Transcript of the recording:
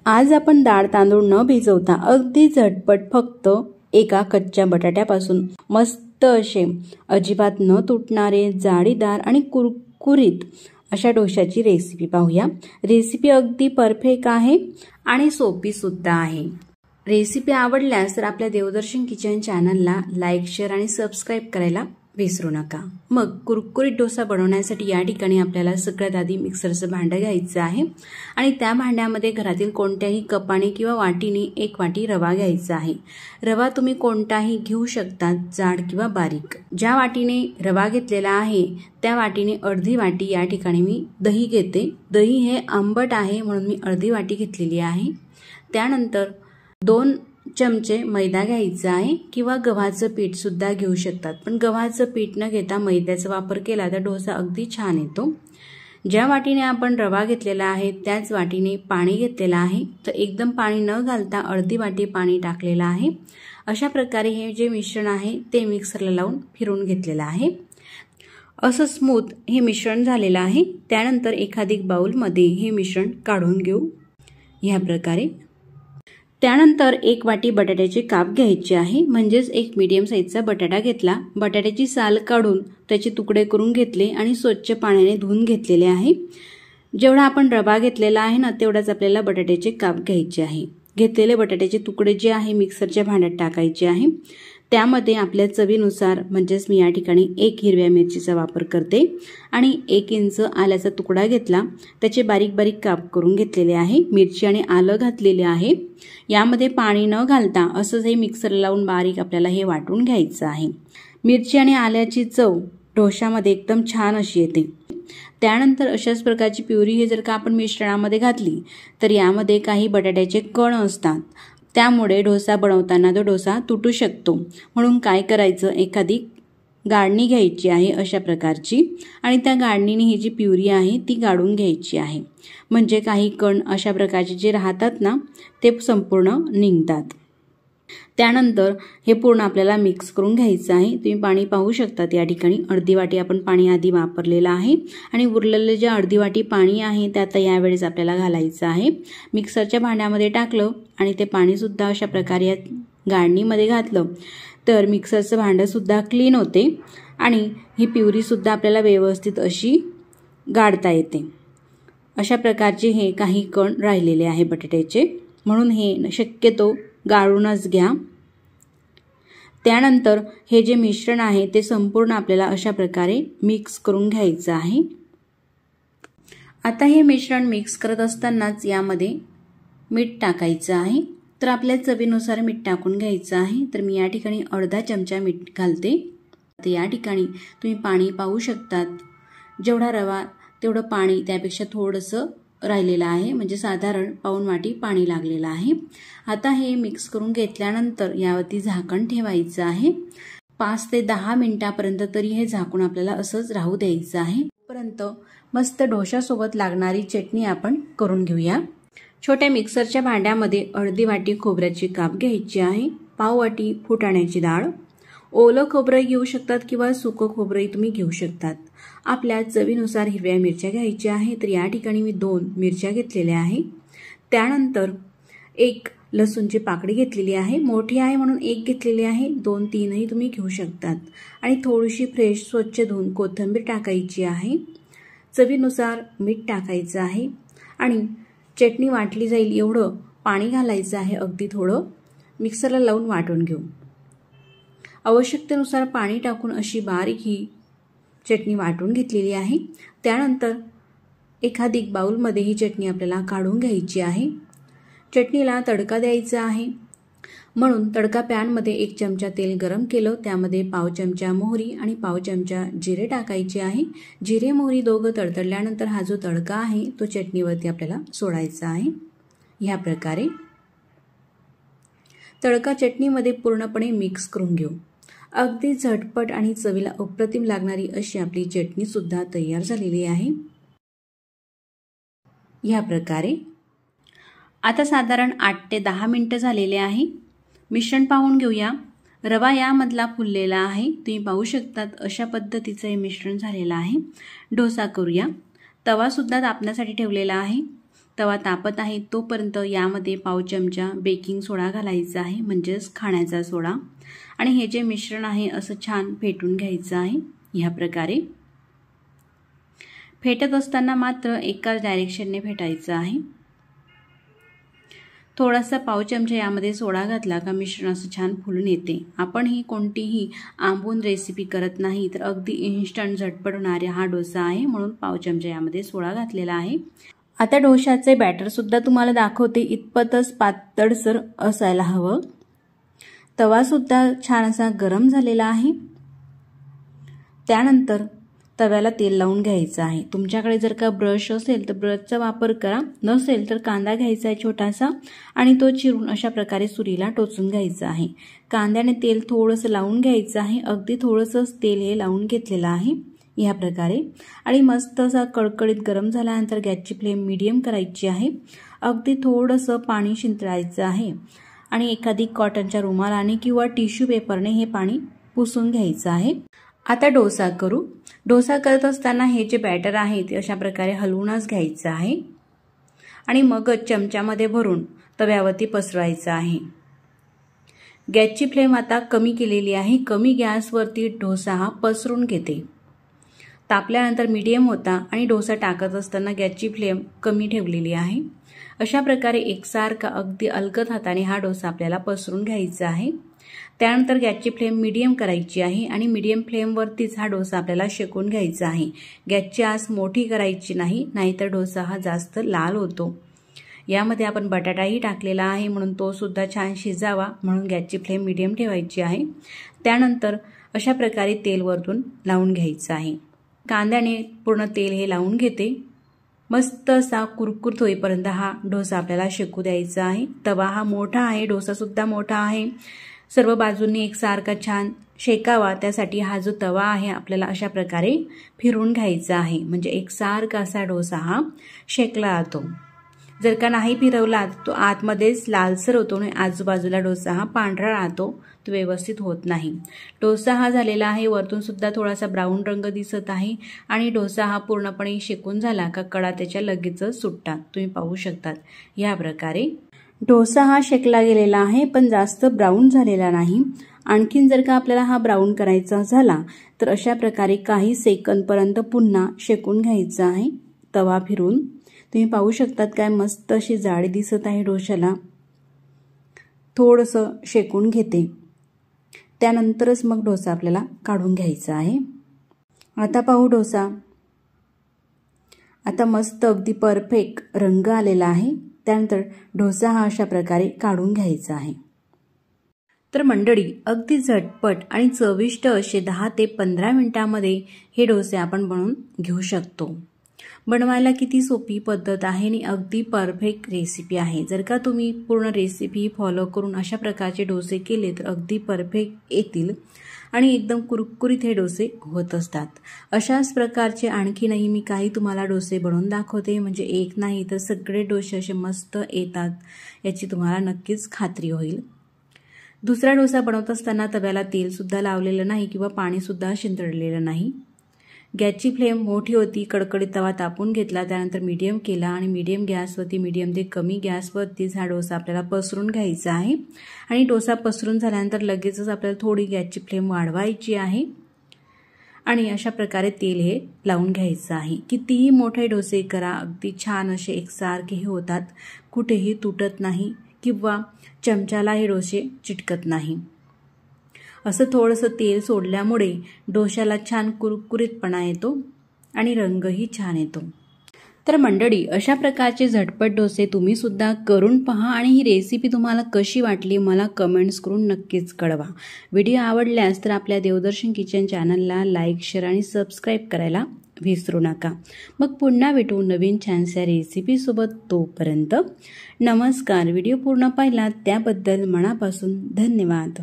आज आपण डाळ तांदूळ न भिजवता अगदी झटपट फक्त एका कच्च्या बटाट्यापासून मस्त असे अजिबात न तुटणारे जाळीदार आणि कुरकुरीत अशा डोशाची रेसिपी पाहूया। रेसिपी अगदी परफेक्ट आहे आणि सोपी सुद्धा आहे। रेसिपी आवडल्यास तर आपल्या देवदर्शन किचन चॅनलला लाईक, शेअर आणि सबस्क्राइब करायला विसरू नका। मग कुरकुरीत डोसा बनवण्यासाठी या ठिकाणी आपल्याला सगळ्यात आधी मिक्सरचं भांडं घ्यायचं आहे आणि त्या भांड्यामध्ये घरातील कोणत्याही कपाने किंवा वाटीने 1 वाटी रवा घ्यायचा आहे। रवा तुम्ही कोणताही घेऊ शकता, जाड किंवा बारीक। ज्या वाटीने रवा घेतलेला आहे त्या वाटीने अर्धी वाटी या ठिकाणी मी दही घेते। दही हे आंबट आहे म्हणून मी अर्धी वाटी घेतलेली आहे। त्यानंतर 2 चमचे मैदा घ्यायचा आहे किंवा गव्हाचं पीठ सुद्धा घेऊ शकतात, पण गव्हाचं पीठ न घेता मैद्याचा वापर केला तर डोसा अगदी छान येतो। ज्या वाटीने आपण रवा घेतलेला आहे त्याच वाटीने पाणी घेतलेला आहे, तर एकदम पाणी न घालता अर्धी वाटी पाणी टाकलेलं आहे। अशा प्रकारे हे जे मिश्रण आहे ते मिक्सरला लावून फिरवून घेतलेलं आहे। असं स्मूथ हे मिश्रण झालेलं आहे। त्यानंतर एखादी बाउलमध्ये हे मिश्रण काढून घेऊ या प्रकारे। त्यानंतर 1 वाटी बटाट्याचे काप घ्यायचे आहे, म्हणजेच एक मीडियम साईजचा बटाटा घेतला। बटाट्याची साल काढून त्याचे तुकडे करून घेतले आणि स्वच्छ पाण्याने धुवून घेतलेले आहे। जेवढा आपण रवा घेतलेला आहे ना तेवढाच आपल्याला बटाट्याचे काप घ्यायचे आहे। घेतलेले बटाट्याचे तुकडे जे आहे मिक्सरच्या भांड्यात टाकायचे आहे। त्यामध्ये आपल्या चवीनुसार म्हणजेच मी या ठिकाणी 1 हिरव्या मिरचीचा वापर करते आणि 1 इंच आल्याचा तुकडा घेतला, त्याचे बारीक बारीक काप करून घेतलेले आहे। मिरची आणि आलं घातलेले आहे। यामध्ये पाणी न घालता असंच हे मिक्सरला लावून बारीक आपल्याला हे वाटून घ्यायचं आहे। मिरची आणि आल्याची चव डोशामध्ये एकदम छान अशी येते। त्यानंतर अशाच प्रकारची प्युरी हे जर का आपण मिश्रणामध्ये घातली तर यामध्ये काही बटाट्याचे कण असतात, त्यामुळे डोसा बनवताना तो डोसा तुटू शकतो। म्हणून काय करायचं, एखादी गाळणी घ्यायची आहे अशा प्रकारची आणि त्या गाळणीने ही जी प्युरी आहे ती गाळून घ्यायची आहे, म्हणजे काही कण अशा प्रकारचे जे राहतात ना ते संपूर्ण निघतात। त्यानंतर हे पूर्ण आपल्याला मिक्स करून घ्यायचं आहे। तुम्ही पाणी पाहू शकता, या ठिकाणी अर्धी वाटी आपण पाणी आधी वापरलेलं आहे आणि उरलेले जे अर्धी वाटी पाणी आहे ते आता यावेळेस आपल्याला घालायचं आहे। मिक्सरच्या भांड्यामध्ये टाकलं आणि ते पाणी सुद्धा अशा प्रकारे गाळणीमध्ये घातलं तर मिक्सरचं भांडं सुद्धा क्लीन होते आणि ही प्युरी सुद्धा आपल्याला व्यवस्थित अशी गाळता येते। अशा प्रकारचे हे काही कण राहिलेले आहे बटाट्याचे, म्हणून हे शक्यतो गाळूनच घ्या। त्यानंतर हे जे मिश्रण आहे ते संपूर्ण आपल्याला अशा प्रकारे मिक्स करून घ्यायचं आहे। आता हे मिश्रण मिक्स करत असतानाच यामध्ये मीठ टाकायचं आहे, तर आपल्या चवीनुसार मीठ टाकून घ्यायचं आहे। तर मी या ठिकाणी अर्धा चमचा मीठ घालते। तर या ठिकाणी तुम्ही पाणी पाहू शकतात, जेवढा रवा तेवढं पाणी त्यापेक्षा थोडंसं राहिलेलं आहे, म्हणजे साधारण पाऊण वाटी पाणी लागलेलं आहे। आता हे मिक्स करून घेतल्यानंतर यावरती झाकण ठेवायचं आहे। 5 ते 10 मिनिटापर्यंत तरी हे झाकून आपल्याला असंच राहू द्यायचं आहे। तोपर्यंत मस्त डोशासोबत लागणारी चटणी आपण करून घेऊया। छोट्या मिक्सरच्या भांड्यामध्ये अर्धी वाटी खोबऱ्याची काप घ्यायची आहे, पाव वाटी फुटाण्याची डाळ, ओलं खोबरं घेऊ शकतात किंवा सुकं खोबरंही तुम्ही घेऊ शकतात। आपल्या चवीनुसार हिरव्या मिरच्या घ्यायच्या आहे, तर या ठिकाणी मी 2 मिरच्या घेतलेल्या आहे। त्यानंतर 1 लसूणची पाकळी घेतलेली आहे, मोठी आहे म्हणून 1 घेतलेली आहे, 2-3ही तुम्ही घेऊ शकतात। आणि थोडीशी फ्रेश स्वच्छ धुवून कोथिंबीर टाकायची आहे। चवीनुसार मीठ टाकायचं आहे आणि चटणी वाटली जाईल एवढं पाणी घालायचं आहे, अगदी थोडं मिक्सरला लावून वाटून घेऊ। आवश्यकतेनुसार पाणी टाकून अशी बारीक ही चटणी वाटून घेतलेली आहे। त्यानंतर एखादी बाउलमध्ये ही चटणी आपल्याला काढून घ्यायची आहे। चटणीला तडका द्यायचा आहे, म्हणून तडका पॅनमध्ये 1 चमचा तेल गरम केलं, त्यामध्ये पाव चमचा मोहरी आणि पाव चमचा जिरे टाकायचे आहे। जिरे मोहरी दोघं तडतडल्यानंतर हा जो तडका आहे तो चटणीवरती आपल्याला सोडायचा आहे। ह्या प्रकारे तडका चटणीमध्ये पूर्णपणे मिक्स करून घेऊ। अगदी झटपट आणि चवीला अप्रतिम लागणारी अशी आपली चटणी सुद्धा तयार झालेली आहे। या प्रकारे आता साधारण 8 ते 10 मिनिटं झालेले आहे। मिश्रण पाहून घेऊया। रवा यामधला फुललेला आहे, तुम्ही पाहू शकतात अशा पद्धतीचं हे मिश्रण झालेलं आहे। डोसा करूया। तवा सुद्धा तापण्यासाठी ठेवलेला आहे। तवा तापत आहे तोपर्यंत यामध्ये पाव चमचा बेकिंग सोडा घालायचा आहे, म्हणजेच खाण्याचा सोडा. आणि हे जे मिश्रण आहे असं छान फेटून घ्यायचं आहे. ह्या प्रकारे फेटत असताना मात्र एकाच डायरेक्शनने फेटायचं आहे. थोडासा पाव चमचा यामध्ये सोडा घातला का मिश्रण असं छान फुलून येते. आपण ही कोणतीही आंबून रेसिपी करत नाही, तर अगदी इन्स्टंट झटपट होणारा हा डोसा आहे, म्हणून पाव चमचा यामध्ये सोडा घातलेला आहे. आता डोशाचे बॅटर सुद्धा तुम्हाला दाखवते. इतपतच पातळसर असायला हवं. तवा सुद्धा छान असा गरम झालेला आहे. त्यानंतर तव्याला तेल लावून घ्यायचं आहे. तुमच्याकडे जर का ब्रश असेल तर ब्रशचा वापर करा, नसेल तर कांदा घ्यायचा आहे छोटासा आणि तो चिरून अशा प्रकारे सुरीला टोचून घ्यायचा आहे. कांद्याने तेल थोडंसं लावून घ्यायचं आहे. अगदी थोडंसंच तेल हे लावून घेतलेलं आहे ह्या प्रकारे. आणि मस्त असा कडकडीत गरम झाल्यानंतर गॅसची फ्लेम मीडियम करायची आहे. अगदी थोडंसं पाणी शिंतळायचं आहे आणि एखादी कॉटनच्या रुमालाने किंवा टिश्यू पेपरने हे पाणी पुसून घ्यायचं आहे. आता डोसा करू. डोसा करत असताना हे जे बॅटर आहे ते अशा प्रकारे हलवूनच घ्यायचं आहे आणि मगच चमच्यामध्ये भरून तव्यावरती पसरवायचं आहे. गॅसची फ्लेम आता कमी केलेली आहे. कमी गॅसवरती डोसा हा पसरून घेते. तापल्यानंतर मीडियम होता आणि डोसा टाकत असताना गॅसची फ्लेम कमी ठेवलेली आहे. अशा प्रकारे एकसारखा अगदी अलगद हाताने हा डोसा आपल्याला पसरून घ्यायचा आहे. त्यानंतर गॅसची फ्लेम मीडियम करायची आहे आणि मीडियम फ्लेमवरतीच हा डोसा आपल्याला शेकून घ्यायचा आहे. गॅसची आस मोठी करायची नाही, नाहीतर डोसा हा जास्त लाल होतो. यामध्ये आपण बटाटाही टाकलेला आहे, म्हणून तो सुद्धा छान शिजावा, म्हणून गॅसची फ्लेम मीडियम ठेवायची आहे. त्यानंतर अशा प्रकारे तेल वरतून लावून घ्यायचं आहे. कांद्याने पूर्ण तेल हे लावून घेते. मस्त असा कुरकुरीत होईपर्यंत हा डोसा आपल्याला शेकू द्यायचा आहे. तवा हा मोठा आहे, डोसा सुद्धा मोठा आहे. सर्व बाजूंनी एकसारखा छान शेकावा, त्यासाठी हा जो तवा आहे आपल्याला अशा प्रकारे फिरवून घ्यायचा आहे, म्हणजे एकसारखा असा डोसा हा शेकला जातो. जर का नाही फिरवला तो आतमध्येच लालसर होतो आणि आजूबाजूला डोसा हा पांढरा राहतो, तो व्यवस्थित होत नाही. डोसा हा झालेला आहे. वरतून सुद्धा थोडासा ब्राऊन रंग दिसत आहे आणि डोसा हा पूर्णपणे शेकून झाला का कडा त्याच्या लगेचच सुटतात. तुम्ही पाहू शकतात या प्रकारे डोसा हा शेकला गेलेला आहे, पण जास्त ब्राऊन झालेला नाही. आणखीन जर का आपल्याला हा ब्राऊन करायचा झाला तर अशा प्रकारे काही सेकंदपर्यंत पुन्हा शेकून घ्यायचा आहे तवा फिरून. तुम्ही पाहू शकतात काय मस्त अशी जाळी दिसत आहे डोशाला. थोडंसं शेकून घेते, त्यानंतरच मग डोसा आपल्याला काढून घ्यायचा आहे. आता पाहू डोसा. आता मस्त अगदी परफेक्ट रंग आलेला आहे. त्यानंतर डोसा हा अशा प्रकारे काढून घ्यायचा आहे. तर मंडळी, अगदी झटपट आणि चविष्ट असे 10 ते 15 मिनिटांमध्ये हे डोसे आपण बनवून घेऊ शकतो. बनवायला किती सोपी पद्धत आहे आणि अगदी परफेक्ट रेसिपी आहे. जर का तुम्ही पूर्ण रेसिपी फॉलो करून अशा प्रकारचे डोसे केले तर अगदी परफेक्ट येतील आणि एकदम कुरकुरीत हे डोसे होत असतात. अशाच प्रकारचे आणखीनही मी काही तुम्हाला डोसे बनवून दाखवते, म्हणजे एक नाही तर सगळे डोसे असे मस्त येतात याची तुम्हाला नक्कीच खात्री होईल. दुसरा डोसा बनवत असताना तव्याला तेल सुद्धा लावलेलं नाही किंवा पाणी सुद्धा शिंतळलेलं नाही. गॅसची फ्लेम मोठी होती. कडकडीत तवा तापून घेतला, त्यानंतर मीडियम केला आणि मीडियम गॅसवरती मीडियम ते कमी गॅसवरतीच हा डोसा आपल्याला पसरून घ्यायचा आहे. आणि डोसा पसरून झाल्यानंतर लगेचच आपल्याला थोडी गॅसची फ्लेम वाढवायची आहे आणि अशा प्रकारे तेल हे लावून घ्यायचं आहे. कितीही मोठे डोसे करा, अगदी छान असे एकसारखे होतात, कुठेही तुटत नाही किंवा चमच्याला हे डोसे चिटकत नाही. असं थोडंसं तेल सोडल्यामुळे डोशाला छान कुरकुरीतपणा येतो आणि रंगही छान येतो. तर मंडळी, अशा प्रकारचे झटपट डोसे तुम्ही सुद्धा करून पहा आणि ही रेसिपी तुम्हाला कशी वाटली मला कमेंट्स करून नक्कीच कळवा. व्हिडिओ आवडल्यास तर आपल्या देवदर्शन किचन चॅनलला लाईक, शेअर आणि सबस्क्राईब करायला विसरू नका. मग पुन्हा भेटू नवीन छानशा रेसिपीसोबत. तोपर्यंत नमस्कार. व्हिडिओ पूर्ण पाहिला त्याबद्दल मनापासून धन्यवाद.